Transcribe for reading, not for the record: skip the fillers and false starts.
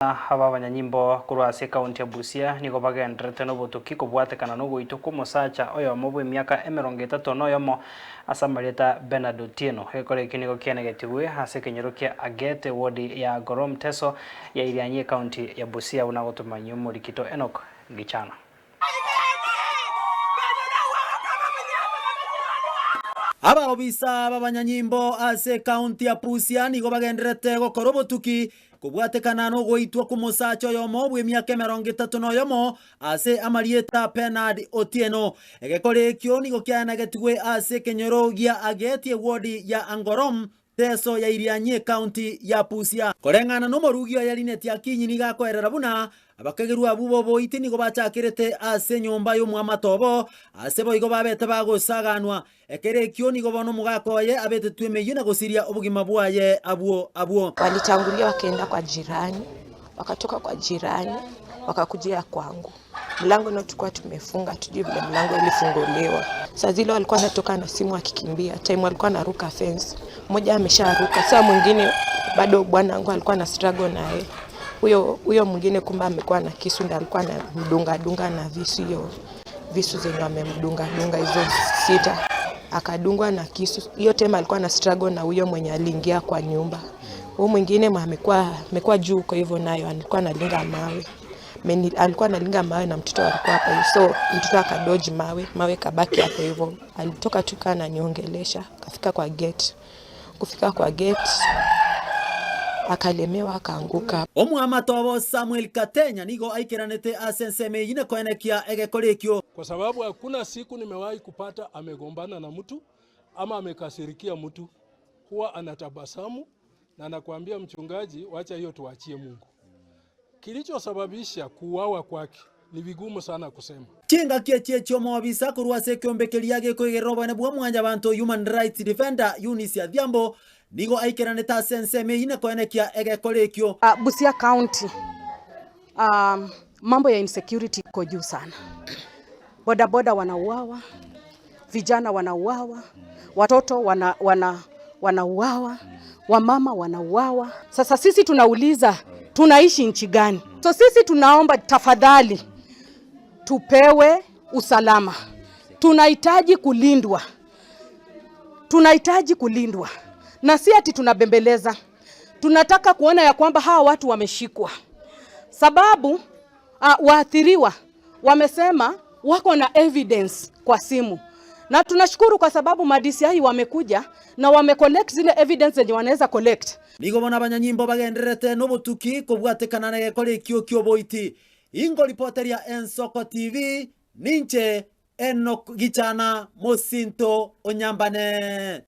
Aba abanyanyimbo kurwase kaunti ya Busia niko bagenderete no butuki kubwatekana no gwitu kumusacha oyo mubwe myaka 30 noyomo asamareta Bernard Otieno hekore kiniko kienegetiwe hase kinyirukia agete wodi ya Gorom Teso ya Irianye kaunti ya Busia unagotumanyo murikito Enoch Gichana. Abarobisa babanyanyimbo ase kaunti ya Busia niko bagenderete gukora butuki kubwatekana no gwiitwa kumusacha oyo mubwe myaka 30 noyomo ase amarieta Bernard Otieno egekore kyo niko kianagetiwe ase kenyoro gia ageti wodi ya Gorom Teso ya Irianye kaunti ya Busia korengana no morugio yarineti akinyini gakwerera buna abakageru abubo boiti niko bachakirete ase nyomba yo mwamatobo ase boigo babete bagosaganwa ekere kyo niko bono mugakoye abete twemeyo na gosiria obugima bwaye abuo walitangulia wakaenda kwa jirani, wakatoka kwa jirani wakakujia kwangu. Mlango ndio tulikuwa tumefunga, tujue vile mlango ilifunguliwa. Saa zile walikuwa natoka na simu akikimbia, time walikuwa naruka fence. Mmoja amesharuka, saa mwingine bado bwana wangu alikuwa na struggle naye. Huyo mwingine kumbe amekuwa na kisu ndio alikuwa anamdunga na visu zenye amemdunga hizo 6. Akadungwa na kisu. Hiyo tema alikuwa na struggle na huyo mwenye aliingia kwa nyumba. Huyo mwingine amekuwa juu kwa hivyo nayo alikuwa analinga mawe. Alikuwa analinga mawe na mtoto alikuwa hapo. So mtoto akadoji mawe kabaki hapo hivyo. Alitoka tu kana niongelesha, kafika kwa gate. Kufika kwa gate akalemewa akaanguka. Omwamatobo Samuel Katenya nigo aikiranete asenseme yine koenekia egekorekyo. Kwa sababu hakuna siku nimewahi kupata amegombana na mtu ama amekasirikia mtu. Huwa anatabasamu na anakuambia mchungaji, wacha hiyo tuachie Mungu. Kilichosababisha kuuawa kwake ni vigumu sana kusema. Chinga kiechio mwabisa kurwase kyombekeria gekogerero bane bwa mwanja bantu human rights defender Eunice Adhiambo nigo aikiranete asenseme yine koenekia egekorekyo. Busia County mambo ya insecurity iko juu sana. Bodaboda wanauawa, vijana wanauawa, watoto wanauawa, wamama wanauawa. Sasa sisi tunauliza tunaishi nchi gani? So sisi tunaomba tafadhali tupewe usalama. Tunahitaji kulindwa. Na si ati tunabembeleza. Tunataka kuona ya kwamba hawa watu wameshikwa. Sababu waathiriwa wamesema wako na evidence kwa simu. Na tunashukuru kwa sababu madisiai wamekuja na wamecollect zile evidence zenye wanaweza collect. Nigo bona abanyanyimbo bagenderete no butuki kubwatekana na gekorekyo kyoboiti. Ingo reporteria Ensoko TV ninche Enoch Gichana Mosinto Onyambane.